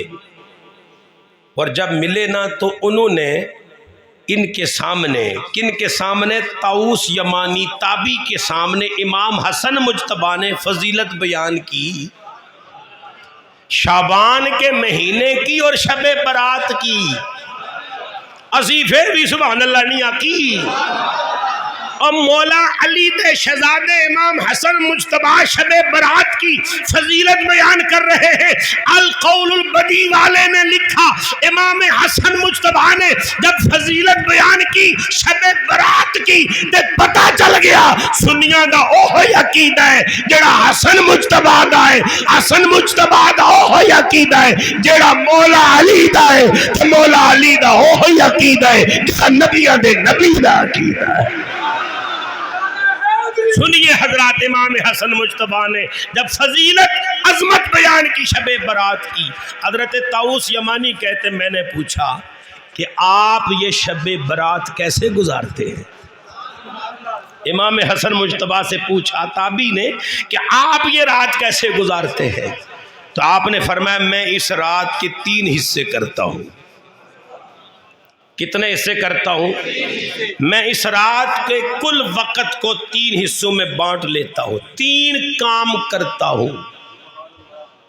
اور جب ملے نا تو انہوں نے ان کے سامنے، کن کے سامنے؟ طاؤس یمانی تابعی کے سامنے امام حسن مجتبیٰ نے فضیلت بیان کی، شعبان کے مہینے کی اور شب برات کی، اسی پھر بھی سبحان اللہ نہیں آکی، اور مولا علی دے شہزادے امام حسن مجتبیٰ شب برات کی فضیلت بیان کر رہے ہیں۔ القول البدی والے نے لکھا، امام حسن مجتبیٰ نے جب فضیلت بیان کی شب برات کی تے پتہ چل گیا سنیاں دا اوہی عقیدہ ہے جڑا حسن مجتبیٰ دا ہے، حسن مجتبیٰ دا اوہی عقیدہ ہے جڑا مولا علی دا ہے، تے مولا علی دا اوہی عقیدہ ہے جڑا نبیاں دے نبی دا عقیدہ ہے۔ سنیے حضرات، امام حسن مجتبیٰ نے جب فضیلت عظمت بیان کی شب برات کی، حضرت طاؤس یمانی کہتے میں نے پوچھا کہ آپ یہ شب برات کیسے گزارتے ہیں؟ امام حسن مجتبیٰ سے پوچھا تابعی نے کہ آپ یہ رات کیسے گزارتے ہیں؟ تو آپ نے فرمایا میں اس رات کے 3 حصے کرتا ہوں۔ کتنے حصے کرتا ہوں؟ میں اس رات کے کل وقت کو 3 حصوں میں بانٹ لیتا ہوں، 3 کام کرتا ہوں۔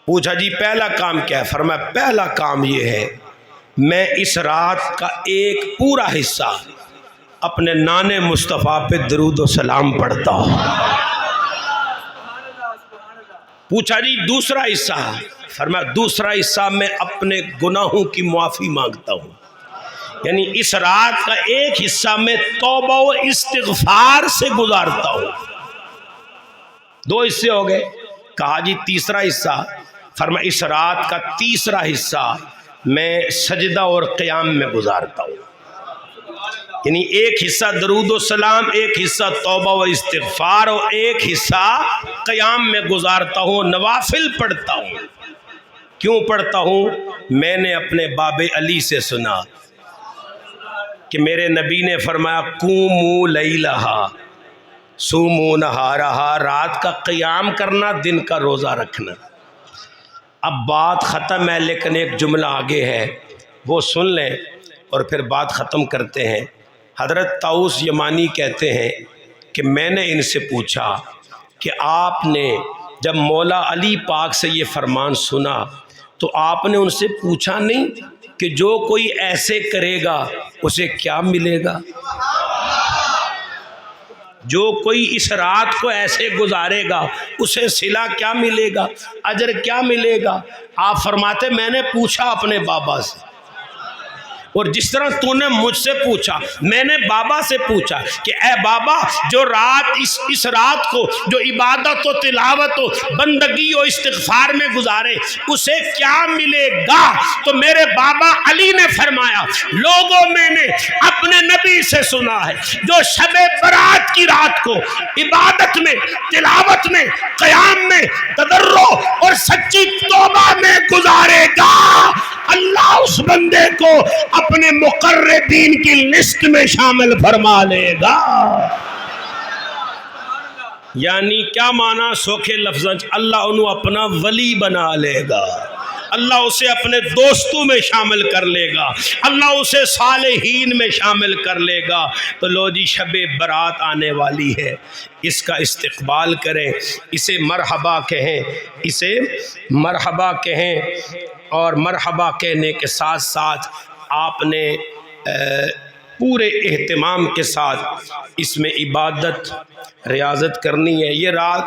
پوچھا جی پہلا کام کیا ہے؟ فرمایا پہلا کام یہ ہے میں اس رات کا ایک پورا حصہ اپنے نانے مصطفیٰ پہ درود و سلام پڑھتا ہوں۔ پوچھا جی دوسرا حصہ؟ فرمایا دوسرا حصہ میں اپنے گناہوں کی معافی مانگتا ہوں، یعنی اس رات کا ایک حصہ میں توبہ و استغفار سے گزارتا ہوں۔ 2 حصے ہو گئے۔ کہا جی تیسرا حصہ؟ فرمایا اس رات کا تیسرا حصہ میں سجدہ اور قیام میں گزارتا ہوں، یعنی ایک حصہ درود و سلام، ایک حصہ توبہ و استغفار اور ایک حصہ قیام میں گزارتا ہوں، نوافل پڑھتا ہوں۔ کیوں پڑھتا ہوں؟ میں نے اپنے باب علی سے سنا کہ میرے نبی نے فرمایا قوموا لیلہا صوموا نہارہا، رات کا قیام کرنا، دن کا روزہ رکھنا۔ اب بات ختم ہے لیکن ایک جملہ آگے ہے، وہ سن لیں اور پھر بات ختم کرتے ہیں۔ حضرت طاؤس یمانی کہتے ہیں کہ میں نے ان سے پوچھا کہ آپ نے جب مولا علی پاک سے یہ فرمان سنا تو آپ نے ان سے پوچھا نہیں کہ جو کوئی ایسے کرے گا اسے کیا ملے گا؟ جو کوئی اس رات کو ایسے گزارے گا اسے صلہ کیا ملے گا، اجر کیا ملے گا؟ آپ فرماتے میں نے پوچھا اپنے بابا سے، اور جس طرح تو نے مجھ سے پوچھا میں نے بابا سے پوچھا کہ اے بابا جو رات اس رات کو جو عبادت و تلاوت و بندگی و استغفار میں گزارے اسے کیا ملے گا؟ تو میرے بابا علی نے فرمایا لوگوں میں نے اپنے نبی سے سنا ہے جو شب برات کی رات کو عبادت میں، تلاوت میں، قیام میں، تضرع اور سچی توبہ میں گزارے گا، اللہ اس بندے کو اپنے مقربین کی لسٹ میں شامل فرما لے گا۔ یعنی کیا معنی سوکھے لفظاں؟ اللہ انہوں اپنا ولی بنا لے گا، اللہ اسے اپنے دوستوں میں شامل کر لے گا، اللہ اسے صالحین میں شامل کر لے گا۔ تو لو جی شب برات آنے والی ہے، اس کا استقبال کریں، اسے مرحبا کہیں، اسے مرحبا کہیں، اور مرحبا کہنے کے ساتھ ساتھ آپ نے پورے اہتمام کے ساتھ اس میں عبادت ریاضت کرنی ہے۔ یہ رات